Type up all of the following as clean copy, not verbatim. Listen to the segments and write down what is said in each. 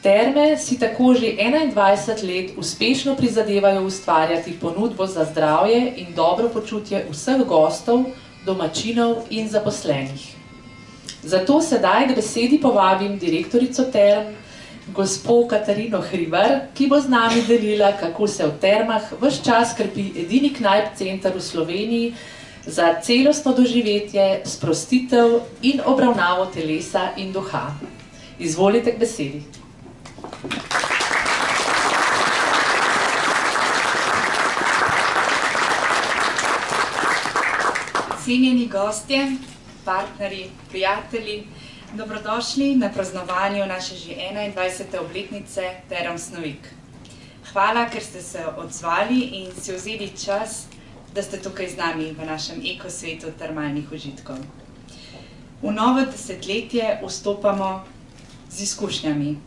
Terme si tako že 21 let uspešno prizadevajo ustvarjati ponudbo za zdravje in dobro počutje vseh gostov, domačinov in zaposlenih. Zato sedaj k besedi povabim direktorico Term, gospo Katarino Hribar, ki bo z nami delila, kako se v termah ves čas krepi edini knajp center v Sloveniji za celostno doživetje, sprostitev in obravnavo telesa in duha. Izvolite k besedi. Cenjeni gostje, partnerji, prijatelji, dobrodošli na praznovanju naše že 21. obletnice Term Snovik. Hvala, ker ste se odzvali in si vzeli čas, da ste tukaj z nami v našem ekosvetu termalnih užitkov. V novo desetletje vstopamo z izkušnjami,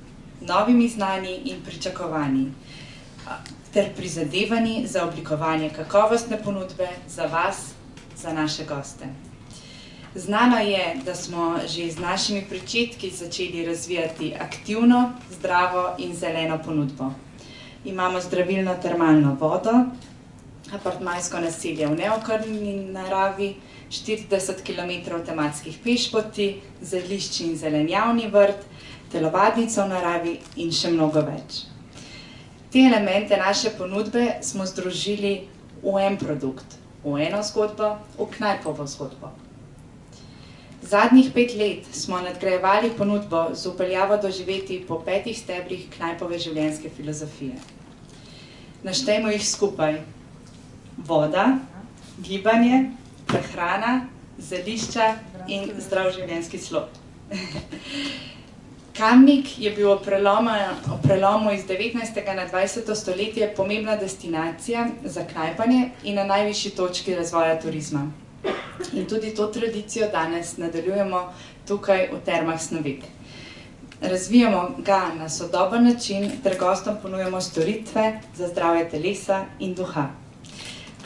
novimi znanji in pričakovanji, ter prizadevanji za oblikovanje kakovostne ponudbe za vas, za naše goste. Znano je, da smo že z našimi pričetki začeli razvijati aktivno, zdravo in zeleno ponudbo. Imamo zdravilno termalno vodo, apartmajsko naselje v neokrnjeni naravi, 40 km tematskih pešpoti, zelišči in zelenjavni vrt, telovadnico v naravi in še mnogo več. Te elemente naše ponudbe smo združili v en produkt, v eno zgodbo, v knajpovo zgodbo. Zadnjih 5 let smo nadgrajevali ponudbo z vpeljavo doživeti po 5 stebrih knajpove življenjske filozofije. Naštejmo jih skupaj: voda, gibanje, prehrana, zelišča in zdrav življenjski slog. Kamnik je bil ob prelomu iz 19. na 20. stoletje pomembna destinacija za knajpanje in na najvišji točki razvoja turizma. In tudi to tradicijo danes nadaljujemo tukaj v Termah Snovik. Razvijamo ga na sodoben način ter gostom ponujamo storitve za zdravje telesa in duha.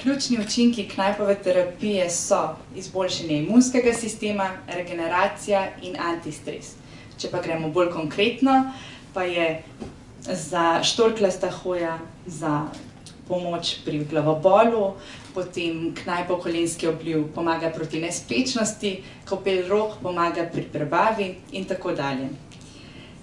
Ključni učinki knajpove terapije so izboljšanje imunskega sistema, regeneracija in antistres. Če pa gremo bolj konkretno, pa je za štorklasta hoja za pomoč pri glavobolu, potem knajpov kolenski obliv pomaga proti nespečnosti, kopel rok pomaga pri prebavi in tako dalje.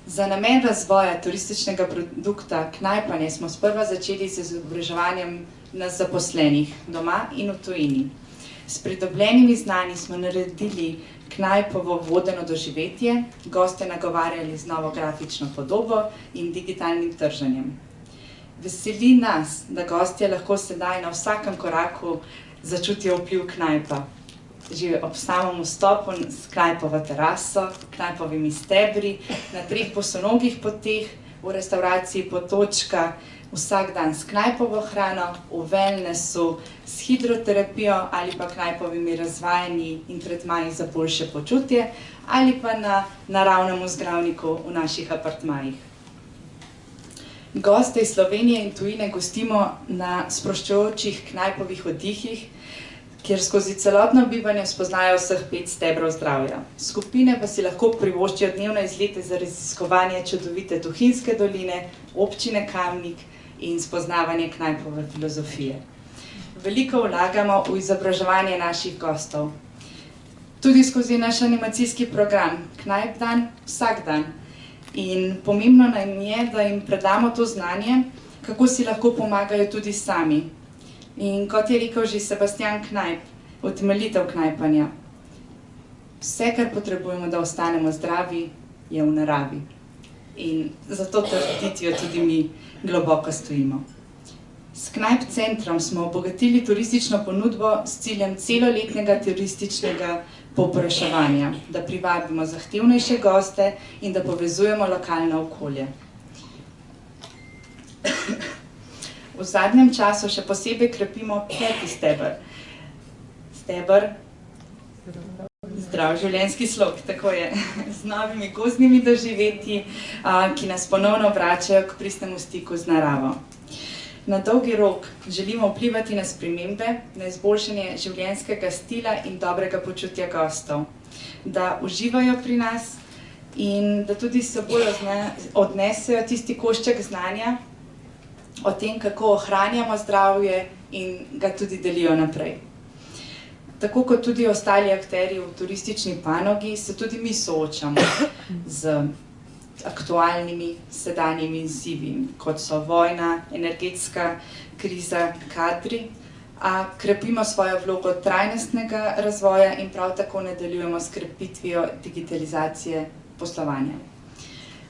Za namen razvoja turističnega produkta knajpanje smo sprva začeli z izobraževanjem nas zaposlenih doma in v tujini. S pridobljenimi znanji smo naredili knajpovo vodeno doživetje, goste nagovarjali z novo grafično podobo in digitalnim trženjem. Veseli nas, da gostje lahko sedaj na vsakem koraku začutijo vpliv knajpa. Že ob samem vstopu s knajpovo teraso, knajpovimi stebri, na 3 bosonogih poteh, v restavraciji Potočka, vsak dan s knajpovo hrano, v wellnessu, s hidroterapijo ali pa knajpovimi razvajanji in tretmaji za boljše počutje ali pa na naravnem vzgravniku v naših apartmajih. Goste iz Slovenije in tujine gostimo na sproščujočih knajpovih oddihih, kjer skozi celotno bivanje spoznajo vseh 5 stebrov zdravja. Skupine pa si lahko privoščijo dnevne izlete za raziskovanje čudovite Tuhinjske doline, občine Kamnik in spoznavanje knajpove filozofije. Veliko vlagamo v izobraževanje naših gostov. Tudi skozi naš animacijski program Knajp dan, vsak dan. In pomembno nam je, da jim predamo to znanje, kako si lahko pomagajo tudi sami. In kot je rekel že Sebastian Knajp, utemeljitev knajpanja. Vse, kar potrebujemo, da ostanemo zdravi, je v naravi. In za to trditvijo tudi mi globoko stojimo. S Knajp centrom smo obogatili turistično ponudbo s ciljem celoletnega turističnega povpraševanja, da privabimo zahtevnejše goste in da povezujemo lokalno okolje. V zadnjem času še posebej krepimo 5. steber. Steber zdrav življenjski slog, tako je, z novimi gozdnimi doživetji, ki nas ponovno vračajo k pristnemu stiku z naravo. Na dolgi rok želimo vplivati na spremembe, na izboljšanje življenjskega stila in dobrega počutja gostov, da uživajo pri nas in da tudi s seboj odnesejo tisti košček znanja o tem, kako ohranjamo zdravje in ga tudi delijo naprej. Tako kot tudi ostali akterji v turistični panogi, se tudi mi soočamo z aktualnimi sedanjimi izzivi, kot so vojna, energetska kriza, kadri, a krepimo svojo vlogo trajnostnega razvoja in prav tako nadaljujemo s krepitvijo digitalizacije poslovanja.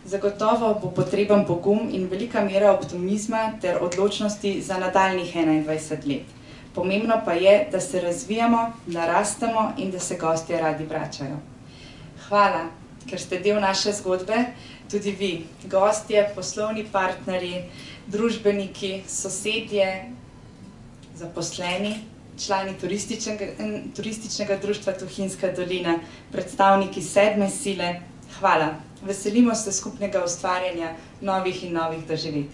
Zagotovo bo potreben pogum in velika mera optimizma ter odločnosti za nadaljnjih 21 let. Pomembno pa je, da se razvijamo, narastemo in da se gostje radi vračajo. Hvala, ker ste del naše zgodbe, tudi vi, gostje, poslovni partnerji, družbeniki, sosedje, zaposleni, člani turističnega društva Tuhinjska dolina, predstavniki 7. sile. Hvala. Veselimo se skupnega ustvarjanja novih in novih doživetij.